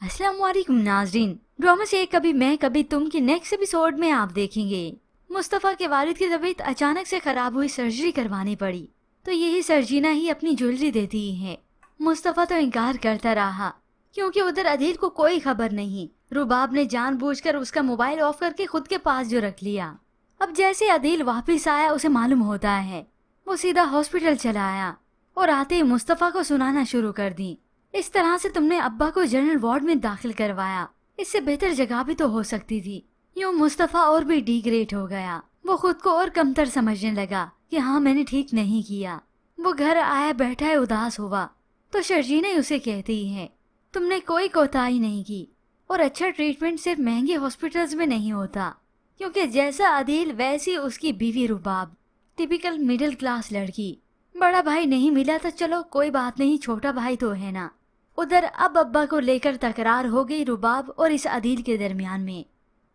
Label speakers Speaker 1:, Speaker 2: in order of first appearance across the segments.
Speaker 1: अस्सलाम वालेकुम नाजरीन, ड्रामा से कभी मैं कभी तुम की नेक्स्ट एपिसोड में आप देखेंगे मुस्तफ़ा के वालिद की तबीयत अचानक से खराब हुई, सर्जरी करवानी पड़ी। तो यही सर्जीना ही अपनी ज्वेलरी देती है। मुस्तफ़ा तो इनकार करता रहा क्योंकि उधर अदील को कोई खबर नहीं। रुबाब ने जानबूझकर उसका मोबाइल ऑफ करके खुद के पास जो रख लिया। अब जैसे अदील वापस आया उसे मालूम होता है, वो सीधा हॉस्पिटल चला आया और आते ही मुस्तफ़ा को सुनाना शुरू कर दी। इस तरह से तुमने अब्बा को जनरल वार्ड में दाखिल करवाया, इससे बेहतर जगह भी तो हो सकती थी। यूं मुस्तफ़ा और भी डिग्रेड हो गया। वो खुद को और कमतर समझने लगा कि हाँ मैंने ठीक नहीं किया। वो घर आया बैठा है उदास हुआ तो शर्जीना उसे कहती है तुमने कोई कोताही नहीं की और अच्छा ट्रीटमेंट सिर्फ महंगे हॉस्पिटल्स में नहीं होता, क्योंकि जैसा अदील वैसी उसकी बीवी रुबाब, टिपिकल मिडिल क्लास लड़की। बड़ा भाई नहीं मिला तो चलो कोई बात नहीं, छोटा भाई तो है ना। उधर अब अब्बा को लेकर तकरार हो गई रुबाब और इस अदील के दरमियान में।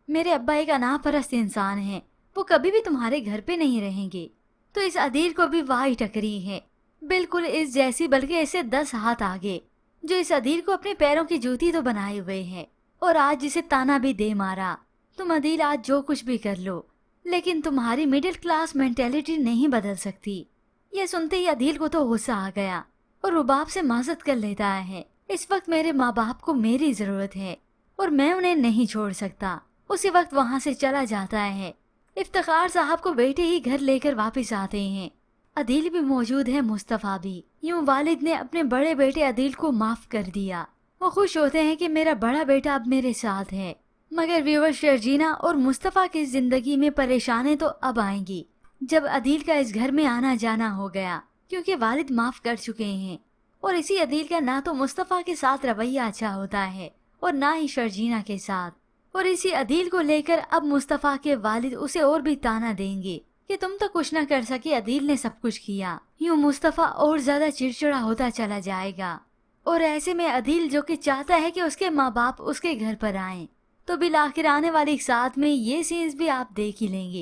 Speaker 1: मेरे अब्बा एक अनापरस्त इंसान हैं, वो कभी भी तुम्हारे घर पे नहीं रहेंगे। तो इस अदील को भी वाही टकरी है, बिल्कुल इस जैसी, बल्कि इससे 10 हाथ आगे, जो इस अदील को अपने पैरों की जूती तो बनाए हुए है और आज जिसे ताना भी दे मारा। तुम अदील आज जो कुछ भी कर लो, लेकिन तुम्हारी मिडिल क्लास मेंटेलिटी नहीं बदल सकती। यह सुनते ही अदील को तो गुस्सा आ गया और रुबाब से माजत कर लेता है। इस वक्त मेरे माँ बाप को मेरी जरूरत है और मैं उन्हें नहीं छोड़ सकता। उसी वक्त वहाँ से चला जाता है। इफ्तिखार साहब को बेटे ही घर लेकर वापस आते हैं। अदील भी मौजूद है, मुस्तफ़ा भी। यूं वालिद ने अपने बड़े बेटे अदील को माफ कर दिया। वो खुश होते हैं कि मेरा बड़ा बेटा अब मेरे साथ है। मगर व्यूअर शर्जीना और मुस्तफ़ा की जिंदगी में परेशानी तो अब आएंगी जब अदील का इस घर में आना जाना हो गया, क्योंकि वालिद माफ कर चुके हैं। और इसी अदील का ना तो मुस्तफ़ा के साथ रवैया अच्छा होता है और ना ही शर्जीना के साथ। और इसी अदील को लेकर अब मुस्तफ़ा के वालिद उसे और भी ताना देंगे कि तुम तो कुछ ना कर सके, अदील ने सब कुछ किया। यूं मुस्तफ़ा और ज्यादा चिड़चिड़ा होता चला जाएगा। और ऐसे में अदील, जो कि चाहता है कि उसके माँ बाप उसके घर पर आएं, तो बिल आखिर आने वाली साथ में ये सीन्स भी आप देख ही लेंगे।